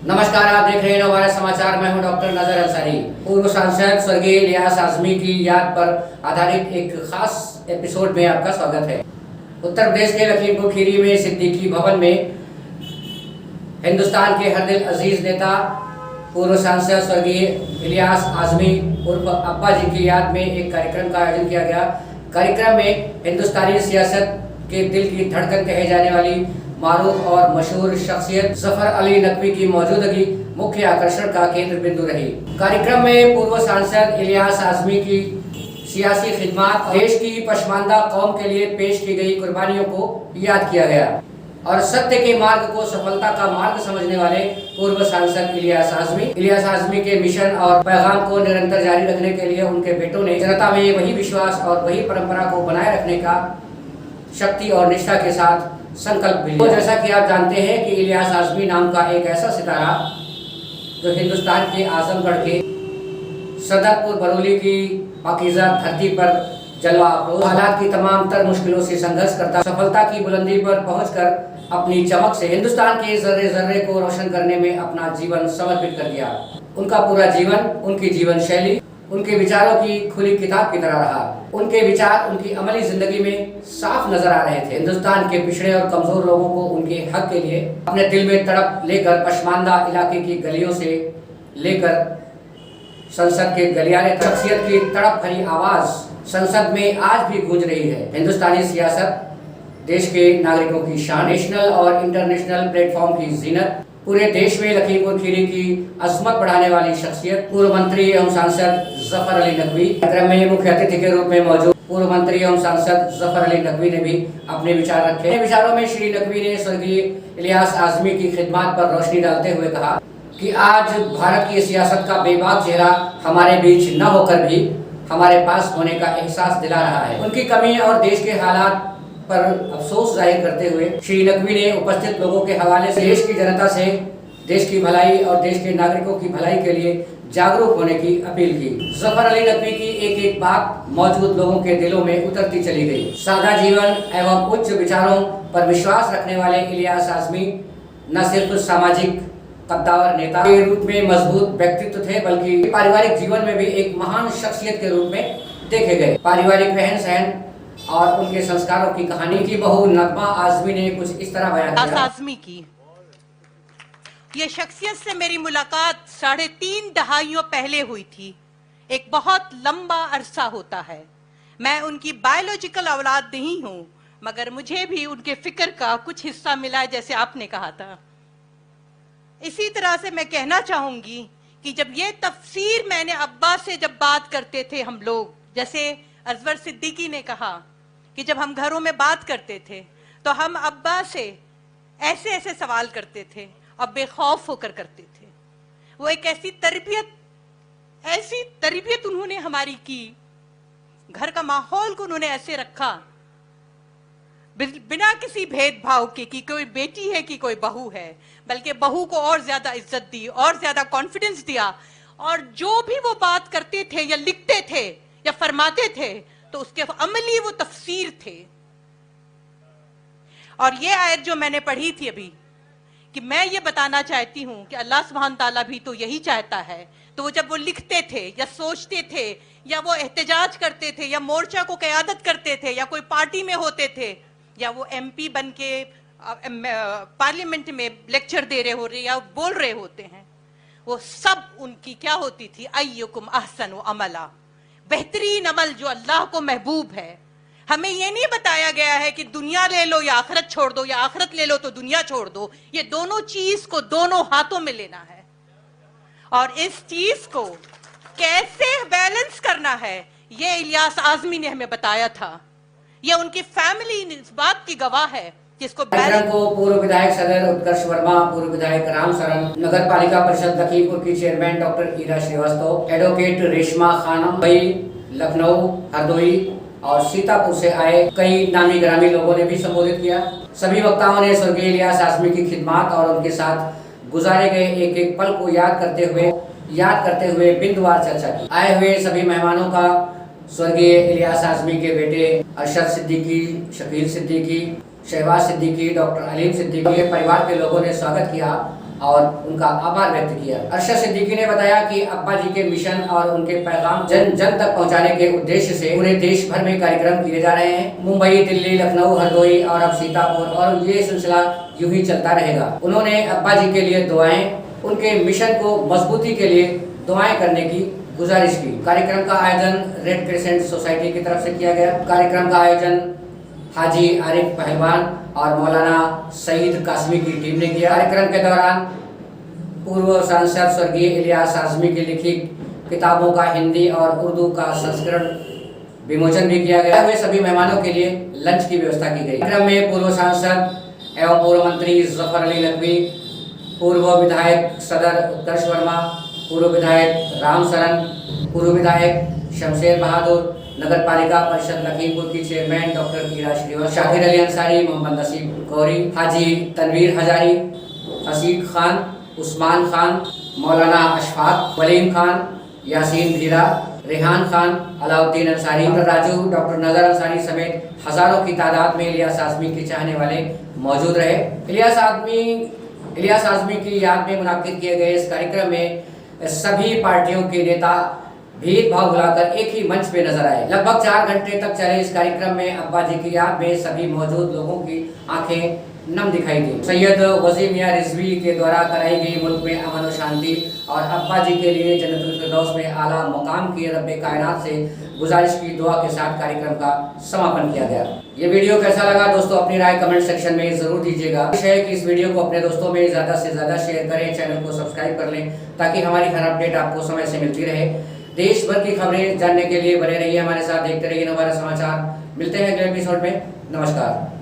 नमस्कार, आप देख रहे हैं नवभारत समाचार। मैं हूं डॉक्टर नजर अंसारी। पूर्व सांसद स्वर्गीय इलियास आजमी की याद पर आधारित एक खास एपिसोड में आपका स्वागत है। उत्तर प्रदेश के लखीमपुर खीरी में सिद्दीकी भवन में हिंदुस्तान के हर दिल अजीज नेता पूर्व सांसद स्वर्गीय इलियास आजमी उर्फ अब्बा जी की याद में एक कार्यक्रम का आयोजन किया गया। कार्यक्रम में हिंदुस्तानी सियासत के दिल की धड़कन कहे जाने वाली मारूफ और मशहूर शख्सियत जफर अली नकवी की मौजूदगी मुख्य आकर्षण का केंद्र बिंदु रही। कार्यक्रम में पूर्व सांसद इलियास आजमी की सियासी खिदमत, देश की पसमानदा कौम के लिए पेश की गई कुर्बानियों को याद किया गया और सत्य के मार्ग को सफलता का मार्ग समझने वाले पूर्व सांसद इलियास आजमी के मिशन और पैगाम को निरंतर जारी रखने के लिए उनके बेटों ने जनता में वही विश्वास और वही परंपरा को बनाए रखने का शक्ति और निष्ठा के साथ संकल्प भी लिया। तो जैसा कि आप जानते हैं कि इलियास आजमी नाम का एक ऐसा सितारा जो हिंदुस्तान के आजमगढ़ के सदरपुर बरौली की पाकीज़ा धरती पर जलवा अफरोज हालात की तमाम तर मुश्किलों से संघर्ष करता सफलता की बुलंदी पर पहुंचकर अपनी चमक से हिंदुस्तान के जर्रे जर्रे को रोशन करने में अपना जीवन समर्पित कर दिया। उनका पूरा जीवन, उनकी जीवन शैली उनके विचारों की खुली किताब की तरह रहा। उनके विचार उनकी अमली जिंदगी में साफ नजर आ रहे थे। हिंदुस्तान के पिछड़े और कमजोर लोगों को उनके हक के लिए अपने दिल में तड़प लेकर पसमानदा इलाके की गलियों से लेकर संसद के गलियारे तक शख्सियत की तड़प भरी आवाज संसद में आज भी गूंज रही है। हिंदुस्तानी सियासत, देश के नागरिकों की शान, नेशनल और इंटरनेशनल प्लेटफॉर्म की जीनत, पूरे देश में लखीमपुर खीरी की अजमत बढ़ाने वाली शख्सियत पूर्व मंत्री एवं सांसद जफर अली नकवी। कार्यक्रम में मुख्य अतिथि के रूप में मौजूद पूर्व मंत्री एवं सांसद जफर अली नकवी ने भी अपने विचार रखे। अपने विचारों में श्री नकवी ने स्वर्गीय इलियास आजमी की खिदमत पर रोशनी डालते हुए कहा कि आज भारत की सियासत का बेबाक चेहरा हमारे बीच न होकर भी हमारे पास होने का एहसास दिला रहा है। उनकी कमी और देश के हालात पर अफसोस जाहिर करते हुए श्री नकवी ने उपस्थित लोगों के हवाले से देश की जनता से देश की भलाई और देश के नागरिकों की भलाई के लिए जागरूक होने की अपील की। जफर अली नकवी की एक एक बात मौजूद लोगों के दिलों में उतरती चली गई। सादा जीवन एवं उच्च विचारों पर विश्वास रखने वाले इलियास आजमी न सिर्फ सामाजिक कद्दावर नेता के रूप में मजबूत व्यक्तित्व थे, बल्कि पारिवारिक जीवन में भी एक महान शख्सियत के रूप में देखे गए। पारिवारिक रहन सहन और उनके संस्कारों की कहानी की बहू नगमा आजमी ने कुछ इस तरह बयान किया। आजमी की ये शख्सियत से मेरी मुलाकात 3.5 दहाइयों पहले हुई थी। एक बहुत लंबा अरसा होता है। मैं उनकी बायोलॉजिकल औलाद नहीं हूं, मगर मुझे भी उनके फिक्र का कुछ हिस्सा मिला है, जैसे आपने कहा था। इसी तरह से मैं कहना चाहूंगी कि जब ये तफसीर मैंने अब्बा से जब बात करते थे हम लोग, जैसे अजवर सिद्दीकी ने कहा कि जब हम घरों में बात करते थे तो हम अब्बा से ऐसे ऐसे सवाल करते थे और बेखौफ होकर करते थे। वो एक ऐसी तरबियत उन्होंने हमारी की, घर का माहौल को उन्होंने ऐसे रखा बिना किसी भेदभाव के कि कोई बेटी है कि कोई बहू है, बल्कि बहू को और ज्यादा इज्जत दी और ज्यादा कॉन्फिडेंस दिया। और जो भी वो बात करते थे या लिखते थे या फरमाते थे तो उसके अमली वो तफसीर थे। और ये आयत जो मैंने पढ़ी थी अभी कि मैं ये बताना चाहती हूं कि अल्लाह सुब्हान ताला भी तो यही चाहता है। तो वो जब वो लिखते थे या सोचते थे या वो एहतजाज करते थे या मोर्चा को क़यादत करते थे या कोई पार्टी में होते थे या वो एमपी बन के पार्लियामेंट में लेक्चर दे रहे हो रहे या बोल रहे होते हैं, वो सब उनकी क्या होती थी, अय्युकुम अहसनु अमला, बेहतरीन अमल जो अल्लाह को महबूब है। हमें ये नहीं बताया गया है कि दुनिया ले लो या आखिरत छोड़ दो या आखिरत ले लो तो दुनिया छोड़ दो। ये दोनों चीज को दोनों हाथों में लेना है और इस चीज को कैसे बैलेंस करना है ये इलियास आजमी ने हमें बताया था। ये उनकी फैमिली इस बात की गवाह है जिसको कार्यक्रम को पूर्व विधायक सदर उत्कर्ष वर्मा, पूर्व विधायक राम शरण, नगर पालिका परिषद लखीमपुर की chairman doctor Ira Srivastava, advocate Reshma Khanam, Lucknow, Hardoi और सीतापुर से आए कई नामी ग्रामी लोगों ने भी संबोधित किया। सभी वक्ताओं ने स्वर्गीय इलियास आजमी की खिदमत और उनके साथ गुजारे गए एक एक पल को याद करते हुए बिंदुवार चर्चा की। आए हुए सभी मेहमानों का स्वर्गीय इलियास आजमी के बेटे अरशद सिद्दीकी, शकील सिद्दीकी, शहबाज सिद्दीकी, डॉक्टर अलीम सिद्दीकी के परिवार के लोगों ने स्वागत किया और उनका आभार व्यक्त किया। अरशद सिद्दीकी ने बताया कि अब्बा जी के मिशन और उनके पैगाम जन जन तक पहुंचाने के उद्देश्य से पूरे देश भर में कार्यक्रम किए जा रहे हैं। मुंबई, दिल्ली, लखनऊ, हरदोई और अब सीतापुर, और ये सिलसिला यूं ही चलता रहेगा। उन्होंने अब्बा जी के लिए दुआएं, उनके मिशन को मजबूती के लिए दुआएं करने की गुजारिश की। कार्यक्रम का आयोजन रेड क्रिसेंट सोसाइटी की तरफ से किया गया। कार्यक्रम का आयोजन हाजी आरिफ पहलवान और मौलाना सईद कासमी की टीम ने किया। कार्यक्रम के दौरान पूर्व सांसद स्वर्गीय इलियास आजमी की लिखी किताबों का हिंदी और उर्दू का संस्करण विमोचन भी किया गया। हुए सभी मेहमानों के लिए लंच की व्यवस्था की गई। कार्यक्रम में पूर्व सांसद एवं पूर्व मंत्री जफर अली नकवी, पूर्व विधायक सदर उत्कर्ष वर्मा, पूर्व विधायक राम सरन, पूर्व विधायक शमशेर बहादुर, नगर पालिका परिषद लखीमपुर की चेयरमैन डॉक्टर कीरा श्रीवास्तव, शाकिर अली अंसारी, मोहम्मद नसीब गौरी, हाजी तनवीर हजारी, हसीब खान, उस्मान खान, मौलाना अशफाक, वलीम खान, यासीन भीरा, रेहान खान, अलाउद्दीन अंसारी, डॉक्टर राजू, डॉक्टर नजर अंसारी समेत हजारों की तादाद में इलियास आजमी के चाहने वाले मौजूद रहे। इलियास आजमी की याद में मुनाकिद किए गए इस कार्यक्रम में सभी पार्टियों के नेता भेदभाव भुलाकर एक ही मंच पे नजर आए। लगभग 4 घंटे तक चले इस कार्यक्रम में अब्बा जी की याद में सभी मौजूद लोगों की आंखें नम दिखाई दी। सैयद वज़ीर मियां रिजवी के द्वारा कराई गई मुल्क में अमन और शांति और अब्बा जी के लिए जन्नतुल फिरदौस में आला मुकाम की रब्बे कायनात से गुजारिश की दुआ के साथ कार्यक्रम का समापन किया गया। ये वीडियो कैसा लगा दोस्तों, अपनी राय कमेंट सेक्शन में जरूर दीजिएगा। है कि इस वीडियो को अपने दोस्तों में ज़्यादा से ज़्यादा शेयर करें, चैनल को सब्सक्राइब कर लें ताकि हमारी हर अपडेट आपको समय से मिलती रहे। देश भर की खबरें जानने के लिए बने रहिए हमारे साथ, देखते रहिए नवारा समाचार। मिलते हैं अगले एपिसोड में। नमस्कार।